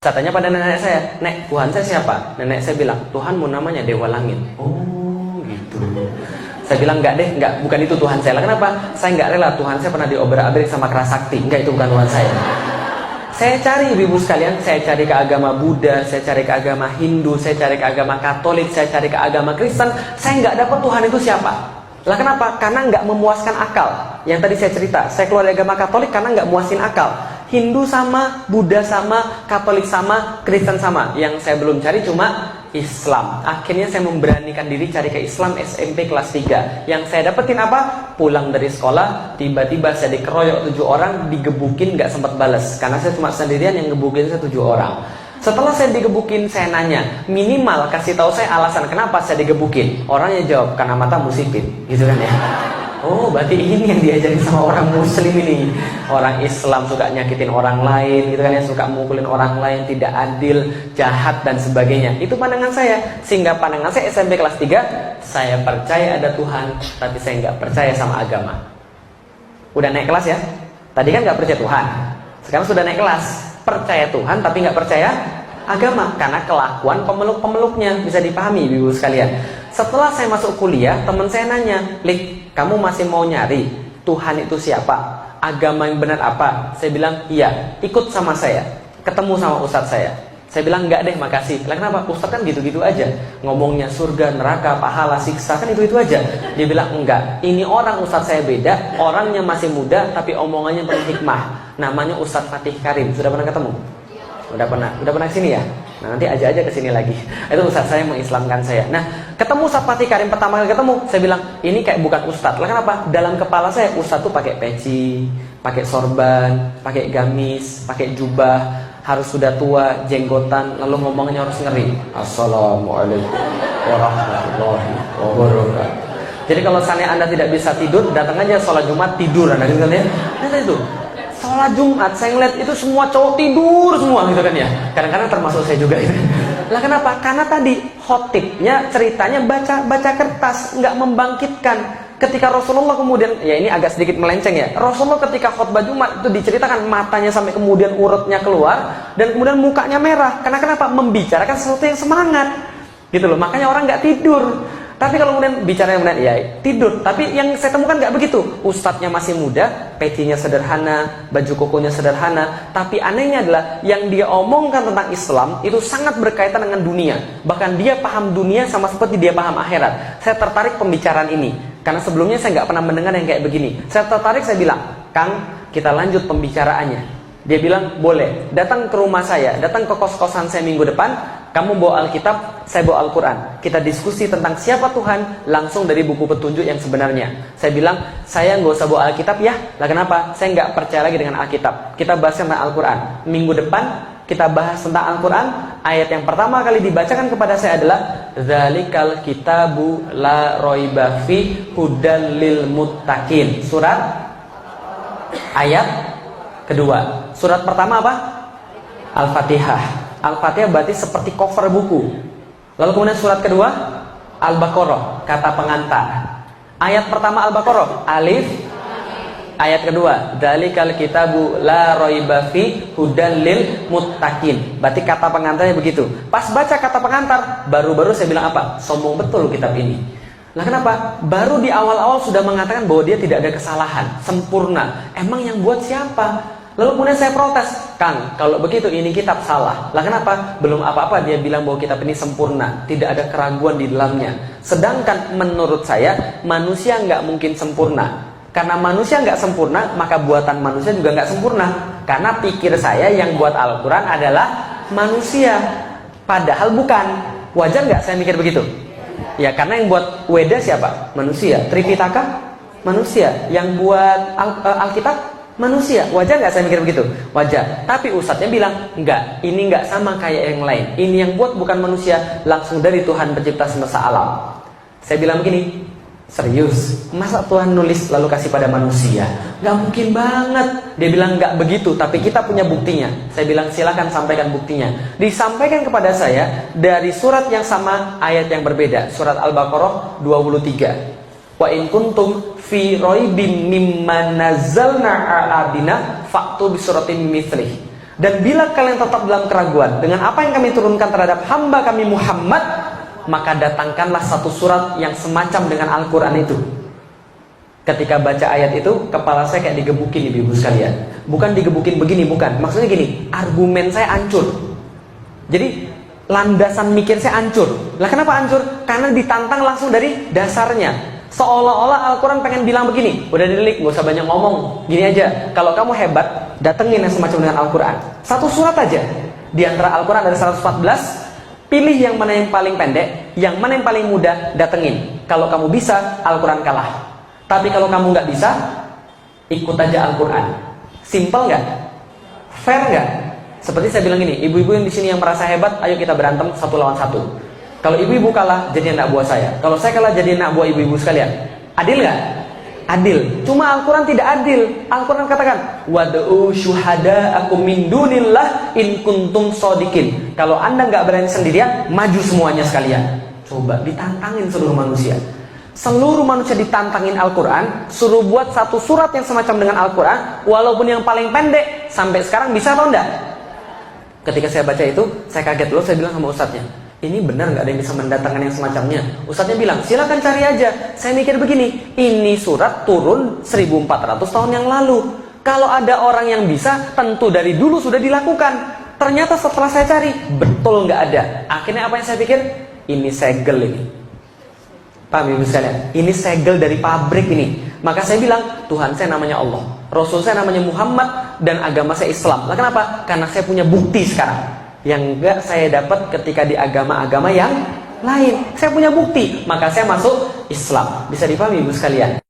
Saya tanya pada nenek saya, "Nek, Tuhan saya siapa?" Nenek saya bilang, "Tuhanmu namanya Dewa Langit." Oh gitu. Saya bilang, "Enggak deh, enggak, bukan itu Tuhan saya." Lah kenapa? Saya enggak rela Tuhan saya pernah diobrak-abrik sama Kerasakti. Enggak, itu bukan Tuhan saya. Saya cari ibu-ibu sekalian, saya cari ke agama Buddha, saya cari ke agama Hindu, saya cari ke agama Katolik, saya cari ke agama Kristen. Saya enggak dapat Tuhan itu siapa. Lah kenapa? Karena enggak memuaskan akal. Yang tadi saya cerita, saya keluar dari agama Katolik karena enggak muasin akal. Hindu sama, Buddha sama, Katolik sama, Kristen sama. Yang saya belum cari cuma Islam. Akhirnya saya memberanikan diri cari ke Islam SMP kelas 3. Yang saya dapetin apa? Pulang dari sekolah, tiba-tiba saya dikeroyok 7 orang, digebukin, gak sempat balas. Karena saya cuma sendirian, yang ngebukin saya 7 orang. Setelah saya digebukin, saya nanya, minimal kasih tahu saya alasan kenapa saya digebukin. Orangnya jawab, karena matamu sipit. Gitu kan ya. Oh, berarti ini yang diajarin sama orang muslim ini. Orang Islam suka nyakitin orang lain, gitu kan ya, suka mukulin orang lain, tidak adil, jahat dan sebagainya. Itu pandangan saya. Sehingga pandangan saya SMP kelas 3, saya percaya ada Tuhan, tapi saya nggak percaya sama agama. Udah naik kelas ya? Tadi kan nggak percaya Tuhan. Sekarang sudah naik kelas, percaya Tuhan tapi nggak percaya agama. Karena kelakuan pemeluk-pemeluknya bisa dipahami, ibu sekalian. Setelah saya masuk kuliah, teman saya nanya, "Lik, kamu masih mau nyari Tuhan itu siapa? Agama yang benar apa?" Saya bilang, "Iya, ikut sama saya." Ketemu sama ustadz saya. Saya bilang, "Enggak deh, makasih." Lah kenapa? Ustadz kan gitu-gitu aja. Ngomongnya surga, neraka, pahala, siksa, kan itu-itu aja. Dia bilang, "Enggak, ini orang ustadz saya beda. Orangnya masih muda, tapi omongannya penuh hikmah. Namanya Ustadz Fatih Karim." Sudah pernah ketemu? Udah pernah kesini ya? Nah, nanti aja kesini lagi. Itu ustadz saya mengislamkan saya. Nah, ketemu Ustadz Fatih Karim pertama kali ketemu, saya bilang, "Ini kayak bukan ustadz." Lah kenapa? Dalam kepala saya ustadz tuh pakai peci, pakai sorban, pakai gamis, pakai jubah, harus sudah tua, jenggotan, lalu ngomongnya harus ngeri. "Assalamualaikum warahmatullahi wabarakatuh." Jadi kalau seandainya Anda tidak bisa tidur, datang aja sholat Jumat tidur, Anda gitu kan ya? Nah, itu. Sholat Jumat, saya ngeliat itu semua cowok tidur semua gitu kan ya. Kadang-kadang termasuk saya juga gitu. Lah kenapa? Karena tadi khotibnya ceritanya baca kertas, nggak membangkitkan. Ketika Rasulullah kemudian, ya ini agak sedikit melenceng ya, Rasulullah ketika khutbah Jumat itu diceritakan matanya sampai kemudian urutnya keluar dan kemudian mukanya merah. Karena kenapa? Membicarakan sesuatu yang semangat gitu loh. Makanya orang nggak tidur. Tapi kalau kemudian bicara yang benar, ya tidur. Tapi yang saya temukan nggak begitu. Ustadznya masih muda, pecinya sederhana, baju kokonya sederhana. Tapi anehnya adalah yang dia omongkan tentang Islam itu sangat berkaitan dengan dunia. Bahkan dia paham dunia sama seperti dia paham akhirat. Saya tertarik pembicaraan ini karena sebelumnya saya nggak pernah mendengar yang kayak begini. Saya tertarik, saya bilang, "Kang, kita lanjut pembicaraannya." Dia bilang, "Boleh, datang ke rumah saya, datang ke kos-kosan saya minggu depan. Kamu bawa Alkitab, saya bawa Al-Quran. Kita diskusi tentang siapa Tuhan langsung dari buku petunjuk yang sebenarnya." Saya bilang, "Saya nggak usah bawa Alkitab ya." Lah kenapa? Saya nggak percaya lagi dengan Alkitab. Kita bahas tentang Al-Quran. Minggu depan kita bahas tentang Al-Quran. Ayat yang pertama kali dibacakan kepada saya adalah "Dzalikal kitabu la raiba fi hudal lil muttaqin." Surat ayat kedua. Surat pertama apa? Al-Fatihah. Al-Fatihah berarti seperti cover buku. Lalu kemudian surat kedua Al-Baqarah, kata pengantar. Ayat pertama Al-Baqarah, alif. Ayat kedua, "Dzalikal kitabu la raiba fi hudal lil muttaqin." Berarti kata pengantarnya begitu. Pas baca kata pengantar, baru-baru saya bilang apa? Sombong betul kitab ini. Nah kenapa? Baru di awal-awal sudah mengatakan bahwa dia tidak ada kesalahan, sempurna. Emang yang buat siapa? Lalu kemudian saya protes, "Kang, kalau begitu ini kitab salah." Lah kenapa? Belum apa-apa dia bilang bahwa kitab ini sempurna, tidak ada keraguan di dalamnya. Sedangkan menurut saya, manusia nggak mungkin sempurna. Karena manusia nggak sempurna, maka buatan manusia juga nggak sempurna. Karena pikir saya yang buat Al-Quran adalah manusia, padahal bukan. Wajar nggak saya mikir begitu? Ya karena yang buat Weda siapa? Manusia. Tripitaka? Manusia. Yang buat Alkitab? Manusia. Wajar nggak saya mikir begitu? Wajar. Tapi ustadznya bilang, "Enggak, ini nggak sama kayak yang lain. Ini yang buat bukan manusia, langsung dari Tuhan pencipta semesta alam." Saya bilang begini, "Serius? Masa Tuhan nulis lalu kasih pada manusia? Nggak mungkin banget." Dia bilang, "Nggak begitu, tapi kita punya buktinya." Saya bilang, "Silakan sampaikan buktinya." Disampaikan kepada saya dari surat yang sama, ayat yang berbeda. Surat Al-Baqarah 23. "Wa in kuntum fi raibim mimma nazzalna 'ala abdina fa'tu bi suratin mithlih." Dan bila kalian tetap dalam keraguan dengan apa yang kami turunkan terhadap hamba kami Muhammad, maka datangkanlah satu surat yang semacam dengan Al-Quran itu. Ketika baca ayat itu, kepala saya kayak digebukin ibu-ibu sekalian. Bukan digebukin begini, bukan. Maksudnya gini, argumen saya hancur. Jadi landasan mikir saya hancur. Lah kenapa hancur? Karena ditantang langsung dari dasarnya. Seolah-olah Al-Quran pengen bilang begini, udah didelik, gak usah banyak ngomong. Gini aja, kalau kamu hebat, datengin yang semacam dengan Al-Quran. Satu surat aja. Di antara Al-Quran ada 114, pilih yang mana yang paling pendek, yang mana yang paling mudah, datengin. Kalau kamu bisa, Al-Quran kalah. Tapi kalau kamu nggak bisa, ikut aja Al-Quran. Simple nggak? Fair nggak? Seperti saya bilang ini, ibu-ibu yang di sini yang merasa hebat, ayo kita berantem 1 lawan 1. Kalau ibu-ibu kalah, jadi anak buah saya. Kalau saya kalah, jadi anak buah ibu-ibu sekalian. Adil nggak? Adil. Cuma Al-Quran tidak adil. Al-Quran katakan, wad'u syuhada'akum min dunillah in kuntum shodiqin. Kalau anda nggak berani sendirian, maju semuanya sekalian. Coba ditantangin seluruh manusia. Seluruh manusia ditantangin Al-Quran, suruh buat satu surat yang semacam dengan Al-Quran, walaupun yang paling pendek. Sampai sekarang bisa atau enggak? Ketika saya baca itu, saya kaget loh. Saya bilang sama ustadznya, ini benar nggak ada yang bisa mendatangkan yang semacamnya? Ustadznya bilang, silakan cari aja. Saya mikir begini, ini surat turun 1400 tahun yang lalu. Kalau ada orang yang bisa, tentu dari dulu sudah dilakukan. Ternyata setelah saya cari, betul nggak ada. Akhirnya apa yang saya pikir? Ini segel ini. Paham ibu sekalian? Ini segel dari pabrik ini. Maka saya bilang, Tuhan saya namanya Allah, Rasul saya namanya Muhammad, dan agama saya Islam. Lah kenapa? Karena saya punya bukti sekarang yang enggak saya dapat ketika di agama-agama yang lain. Saya punya bukti, maka saya masuk Islam. Bisa dipahami ibu sekalian?